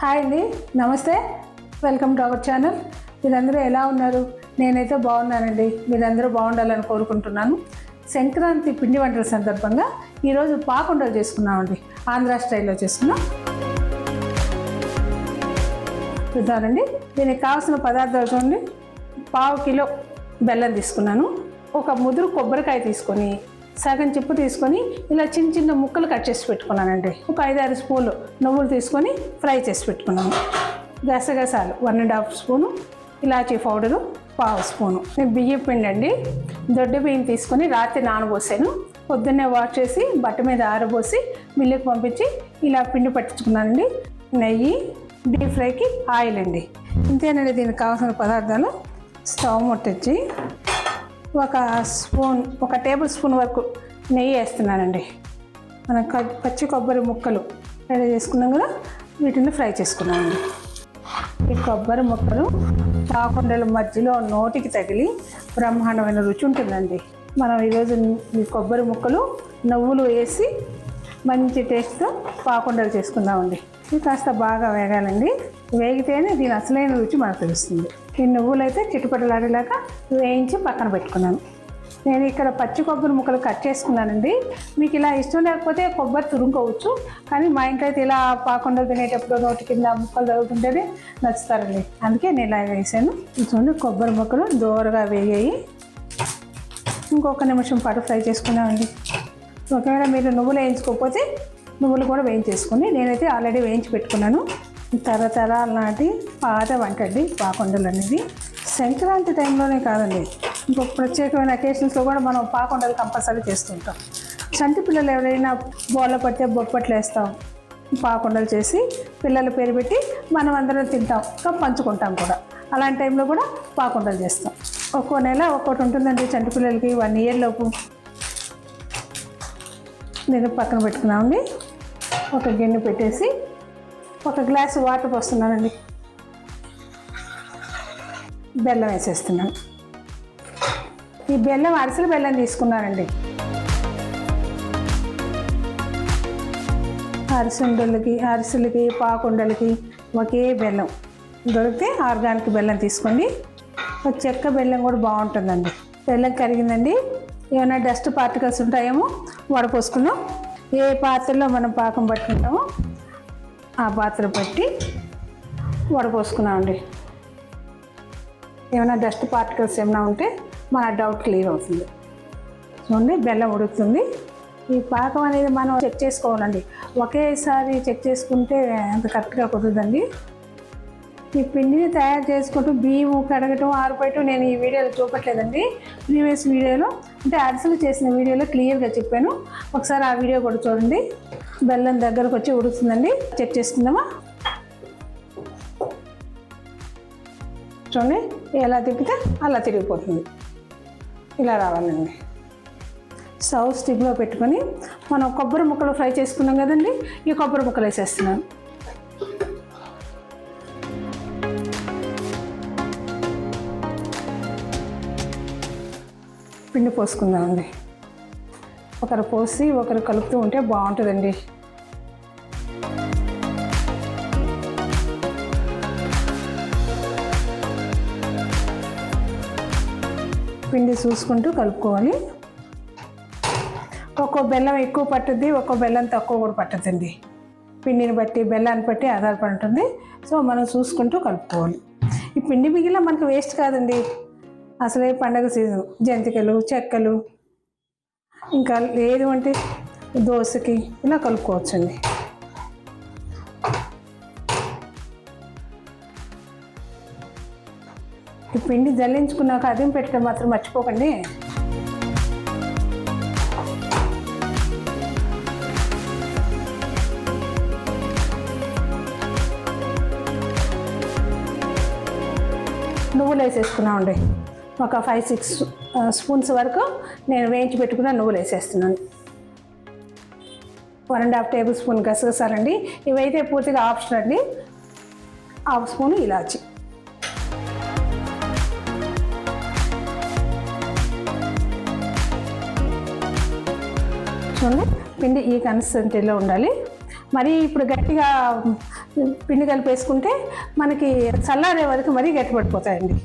Hi అండి, నమస్తే. Welcome to our channel. మీరందరూ ఎలా ఉన్నారు? నేనైతే బాగున్నానండి. మీరందరూ బాగుండాలని కోరుకుంటున్నాను. సంక్రాంతి పిండి వంటల సందర్భంగా ఈరోజు పాకుండలు చేసుకున్నామండి. ఆంధ్ర స్టైల్లో చేసుకున్నాం. చూద్దామండి. దీనికి కావాల్సిన పదార్థాలు చూడండి. 1/2 కిలో బెల్లం తీసుకున్నాను. ఒక ముదురు కొబ్బరికాయ తీసుకొని సగం చిప్పు తీసుకొని ఇలా చిన్న చిన్న ముక్కలు కట్ చేసి పెట్టుకున్నానండి. ఒక 5-6 స్పూన్లు నువ్వులు తీసుకొని ఫ్రై చేసి పెట్టుకున్నాను. గసగసాలు 1.5 స్పూను, ఇలాచీ పౌడరు 1/2 స్పూను. బియ్యం పిండి అండి. దొడ్డ బియ్యం తీసుకొని రాత్రి నానబోసాను. పొద్దున్నే వాష్ చేసి బట్ట మీద ఆరబోసి మిల్లుకి పంపించి ఇలా పిండి పట్టించుకున్నానండి. నెయ్యి, డీప్ ఫ్రైకి ఆయిల్ అండి. ఇంతేనండి దీనికి కావాల్సిన పదార్థాలు. స్టవ్ ముట్టించి ఒక టేబుల్ స్పూన్ వరకు నెయ్యి వేస్తున్నానండి. మనం పచ్చి కొబ్బరి ముక్కలు రెడీ చేసుకున్నాం కదా, వీటిని ఫ్రై చేసుకున్నామండి. ఈ కొబ్బరి ముక్కలు పాకుండల మధ్యలో నోటికి తగిలి బ్రహ్మాండమైన రుచి ఉంటుందండి. మనం ఈరోజు ఈ కొబ్బరి ముక్కలు నువ్వులు వేసి మంచి టేస్ట్తో పాకుండలు చేసుకుందామండి. ఇది కాస్త బాగా వేగాలండి. వేగితేనే దీని అసలైన రుచి మనకు తెలుస్తుంది. ఈ నువ్వులు అయితే చిట్టుపట్టలాడేలాగా వేయించి పక్కన పెట్టుకున్నాను. నేను ఇక్కడ పచ్చి కొబ్బరి ముక్కలు కట్ చేసుకున్నానండి. మీకు ఇలా ఇష్టం లేకపోతే కొబ్బరి తురుముకోవచ్చు, కానీ మా ఇంట్లో అయితే ఇలా పాకుండలు తినేటప్పుడు నోటి కింద ముక్కలు తగులుతుంటేనే నచ్చుతారండి. అందుకే నేను ఇలా వేసాను. చూడండి, కొబ్బరి ముక్కలు దోరగా వేగాయి. ఇంకొక నిమిషం పాటు ఫ్రై చేసుకున్నామండి. ఒకవేళ మీరు నువ్వులు వేయించుకోకపోతే నువ్వులు కూడా వేయించేసుకుని, నేనైతే ఆల్రెడీ వేయించి పెట్టుకున్నాను. తరతరాల నాటి పాత వంట అండి పాకుండలు అనేది. సంక్రాంతి టైంలోనే కాదండి, ఇంకొక ప్రత్యేకమైన అకేషన్స్లో కూడా మనం పాకుండలు కంపల్సరీ చేస్తుంటాం. చంటి పిల్లలు ఎవరైనా బోళ్ళ పడితే బొప్పట్లు వేస్తాం, పాకుండలు చేసి పిల్లల పేరు పెట్టి మనం అందరం తింటాం, పంచుకుంటాం కూడా. అలాంటి టైంలో కూడా పాకుండలు చేస్తాం. ఒక్కో నెల ఒక్కోటి ఉంటుందండి చంటి పిల్లలకి. 1 ఇయర్ లోపు. నేను పక్కన పెట్టుకున్నామండి. ఒక గిన్నె పెట్టేసి ఒక గ్లాసు వాటర్ పోస్తున్నానండి. బెల్లం వేసేస్తున్నాను. ఈ బెల్లం అరిసెల బెల్లం తీసుకున్నానండి. అరిసెలకి పాకుండలకి ఒకే బెల్లం దొరికితే ఆర్గానిక్ బెల్లం తీసుకోండి. ఒక చెక్క బెల్లం కూడా బాగుంటుందండి. బెల్లం కరిగిందండి. ఏమైనా డస్ట్ పార్టికల్స్ ఉంటాయేమో వడపోసుకుందాం. ఏ పాత్రలో మనం పాకం పట్టుకుంటామో ఆ పాత్ర పట్టి వడపోసుకున్నామండి. ఏమైనా డస్ట్ పార్టికల్స్ ఏమైనా ఉంటే మన డౌట్ క్లియర్ అవుతుంది. చూడండి, బెల్లం ఉడుకుతుంది. ఈ పాకం అనేది మనం చెక్ చేసుకోవాలండి. ఒకేసారి చెక్ చేసుకుంటే అంత కరెక్ట్గా కుదరదండి. ఈ పిండిని తయారు చేసుకుంటూ బియ్యం కడగటం, ఆరిపోయటం నేను ఈ వీడియోలో చూపట్లేదండి. ప్రీవియస్ వీడియోలో, అంటే అరిసెలు చేసిన వీడియోలో క్లియర్గా చెప్పాను. ఒకసారి ఆ వీడియో కూడా చూడండి. బెల్లం దగ్గరకు వచ్చి ఉడుకుతుందండి. చెక్ చేసుకుందామా? చూడండి, ఎలా తిప్పితే అలా తిరిగిపోతుంది. ఇలా రావాలండి. స్టవ్ స్టిక్లో పెట్టుకొని మనం కొబ్బరి ముక్కలు ఫ్రై చేసుకున్నాం కదండి, ఈ కొబ్బరి ముక్కలు వేసేస్తున్నాను. పిండి పోసుకుందామండి. ఒకరు పోసి ఒకరు కలుపుతూ ఉంటే బాగుంటుందండి. పిండి చూసుకుంటూ కలుపుకోవాలి. ఒక్కో బెల్లం ఎక్కువ పట్టుద్ది, ఒక్కో బెల్లం తక్కువ కూడా పట్టుద్దండి. పిండిని బట్టి బెల్లాన్ని బట్టి ఆధారపడి ఉంటుంది. సో మనం చూసుకుంటూ కలుపుకోవాలి. ఈ పిండి మిగిలిన మనకు వేస్ట్ కాదండి. అసలే పండగ సీజన్. జంతికలు, చెక్కలు, ఇంకా లేదు అంటే దోశకి ఇలా కలుపుకోవచ్చండి. ఈ పిండి జల్లించుకున్నాక అదేం పెట్టడం మాత్రం మర్చిపోకండి. నువ్వులు వేసేసుకున్నామండి. ఒక 5-6 స్పూన్స్ వరకు నేను వేయించి పెట్టుకున్న నువ్వులు వేసేస్తున్నాను. 1.5 టేబుల్ స్పూన్ గసగసాలండి. ఇవైతే పూర్తిగా ఆప్షన్ అండి. 1/2 స్పూన్ ఇలాచి. చూడండి, పిండి ఈ కన్సిస్టెన్సీలో ఉండాలి. మరి ఇప్పుడు గట్టిగా పిండి కలిపేసుకుంటే మనకి చల్లారే వరకు మరీ గట్టిపడిపోతాయండి.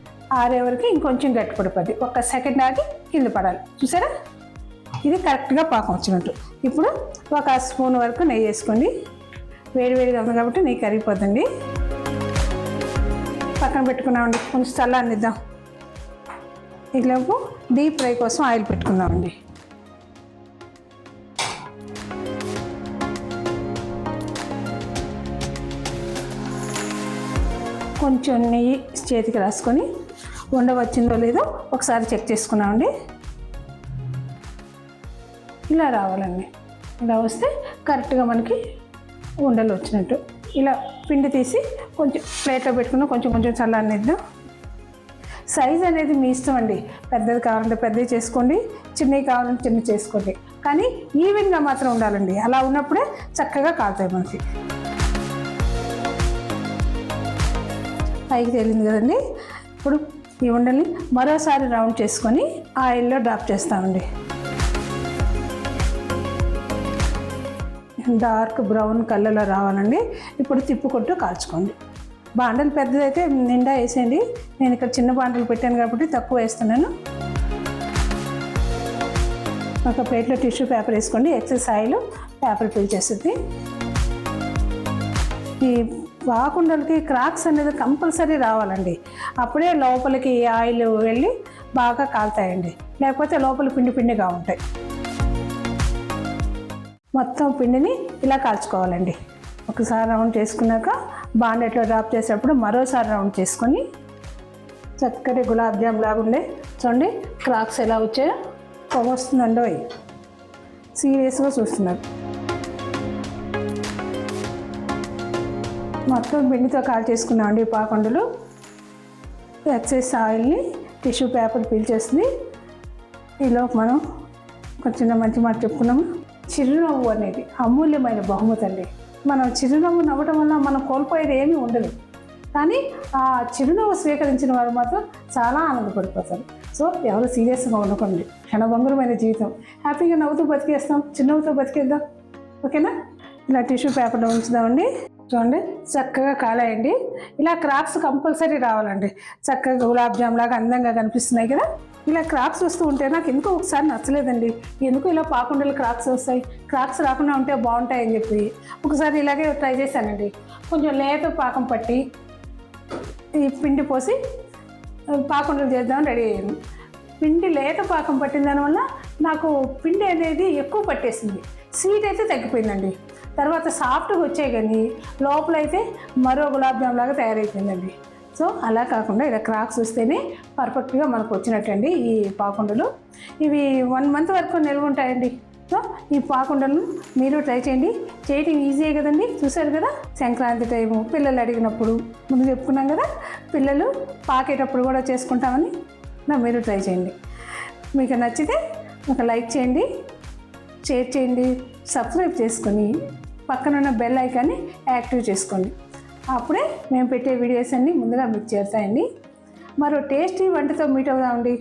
ఆరే వరకు ఇంకొంచెం గట్టిపడిపోద్ది. 1 సెకండ్ ఆగి కింద పడాలి. చూసారా, ఇది కరెక్ట్గా పాకం వచ్చినట్టు. ఇప్పుడు 1 స్పూన్ వరకు నెయ్యి వేసుకోండి. వేడివేడిగా ఉంది కాబట్టి నెయ్యి కరిగిపోద్దండి. పక్కన పెట్టుకున్నామండి. కొంచెం చల్లారనిద్దాం. ఈలోపు డీప్ ఫ్రై కోసం ఆయిల్ పెట్టుకుందామండి. కొంచెం నెయ్యి చేతికి రాసుకొని ఉండవచ్చిందో లేదో ఒకసారి చెక్ చేసుకున్నామండి. ఇలా రావాలండి. ఇలా వస్తే కరెక్ట్గా మనకి ఉండలు వచ్చినట్టు. ఇలా పిండి తీసి కొంచెం ప్లేట్లో పెట్టుకున్నా కొంచెం కొంచెం చల్లారనిద్దాం. సైజ్ అనేది మీ ఇష్టం అండి. పెద్దది కావాలంటే పెద్దది చేసుకోండి, చిన్నవి కావాలంటే చిన్నవి చేసుకోండి. కానీ ఈవెన్గా మాత్రం ఉండాలండి. అలా ఉన్నప్పుడే చక్కగా కాలుతాయి మనకి. పైకి తేలింది కదండి. ఇప్పుడు ఈ ఉండల్ని మరోసారి రౌండ్ చేసుకొని ఆయిల్లో డ్రాప్ చేస్తామండి. డార్క్ బ్రౌన్ కలర్లో రావాలండి. ఇప్పుడు తిప్పుకుంటూ కాల్చుకోండి. బాండలు పెద్దదైతే నిండా వేసేయండి. నేను ఇక్కడ చిన్న బాండలు పెట్టాను కాబట్టి తక్కువ వేస్తున్నాను. ఒక ప్లేట్లో టిష్యూ పేపర్ వేసుకోండి. ఎక్సెస్ ఆయిల్ పేపర్ పీల్చేస్తుంది. ఈ వాకుండలకి క్రాక్స్ అనేది కంపల్సరీ రావాలండి. అప్పుడే లోపలికి ఆయిల్ వెళ్ళి బాగా కాలుతాయండి. లేకపోతే లోపల పిండి పిండిగా ఉంటాయి. మొత్తం పిండిని ఇలా కాల్చుకోవాలండి. ఒకసారి రౌండ్ చేసుకున్నాక బాండెట్లో డ్రాప్ చేసేటప్పుడు మరోసారి రౌండ్ చేసుకొని చక్కటి గులాబ్ జామ్ లాగా ఉండే చూడండి. క్రాక్స్ ఎలా వచ్చాయో పొగ వస్తుందండో. సీరియస్గా చూస్తున్నారు. మొత్తం పిండితో కాల్ చేసుకున్నామండి పాకుండలు. ఎక్సెస్ ఆయిల్ని టిష్యూ పేపర్ పీల్చేస్తుంది. ఈలోపు మనం ఒక చిన్న మంచి మాట చెప్పుకున్నాము. చిరునవ్వు అనేది అమూల్యమైన బహుమతి అండి. మనం చిరునవ్వు నవ్వటం వల్ల మనం కోల్పోయేది ఏమీ ఉండదు. కానీ ఆ చిరునవ్వు స్వీకరించిన వారు మాత్రం చాలా ఆనందపడిపోతారు. సో ఎవరు సీరియస్గా ఉండకండి. క్షణభంగురమైన జీవితం. హ్యాపీగా నవ్వుతూ బతికేస్తాం, చిరునవ్వుతో బతికేద్దాం. ఓకేనా? ఇలా టిష్యూ పేపర్లో ఉంచుదామండి. చూడండి చక్కగా కాలేయండి. ఇలా క్రాక్స్ కంపల్సరీ రావాలండి. చక్కగా గులాబ్ జామ్ లాగా అందంగా కనిపిస్తున్నాయి కదా. ఇలా క్రాక్స్ వస్తూ ఉంటే నాకు ఎందుకో ఒకసారి నచ్చలేదండి. ఎందుకు ఇలా పాకుండలు క్రాక్స్ వస్తాయి, క్రాక్స్ రాకుండా ఉంటే బాగుంటాయని చెప్పి ఒకసారి ఇలాగే ట్రై చేశానండి. కొంచెం లేత పాకం పట్టి ఈ పిండి పోసి పాకుండలు చేద్దామని రెడీ అయ్యాను. పిండి లేత పాకం పట్టిన దానివల్ల నాకు పిండి అనేది ఎక్కువ పట్టేసింది. స్వీట్ అయితే తగ్గిపోయిందండి. తర్వాత సాఫ్ట్గా వచ్చాయి కానీ లోపలైతే మరో గులాబ్ జామ్ లాగా తయారైపోయిందండి. సో అలా కాకుండా ఇలా క్రాక్స్ వస్తేనే పర్ఫెక్ట్గా మనకు వచ్చినట్టండి ఈ పాకుండలు. ఇవి 1 మంత్ వరకు నిల్వ ఉంటాయండి. సో ఈ పాకుండలను మీరు ట్రై చేయండి. చేయటం ఈజీయే కదండి. చూసారు కదా, సంక్రాంతి టైము పిల్లలు అడిగినప్పుడు ముందు చెప్పుకున్నాం కదా, పిల్లలు పాకేటప్పుడు కూడా చేసుకుంటామని. మీరు ట్రై చేయండి. మీకు నచ్చితే ఒక లైక్ చేయండి, షేర్ చేయండి, సబ్స్క్రైబ్ చేసుకొని పక్కనున్న బెల్ ఐకాన్ని యాక్టివ్ చేసుకోండి. అప్పుడే మేము పెట్టే వీడియోస్ అన్నీ ముందుగా మీకు చేరుతాయండి. మరో టేస్టీ వంటతో మీట్ అవుదామండి.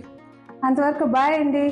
అంతవరకు బాయ్ అండి.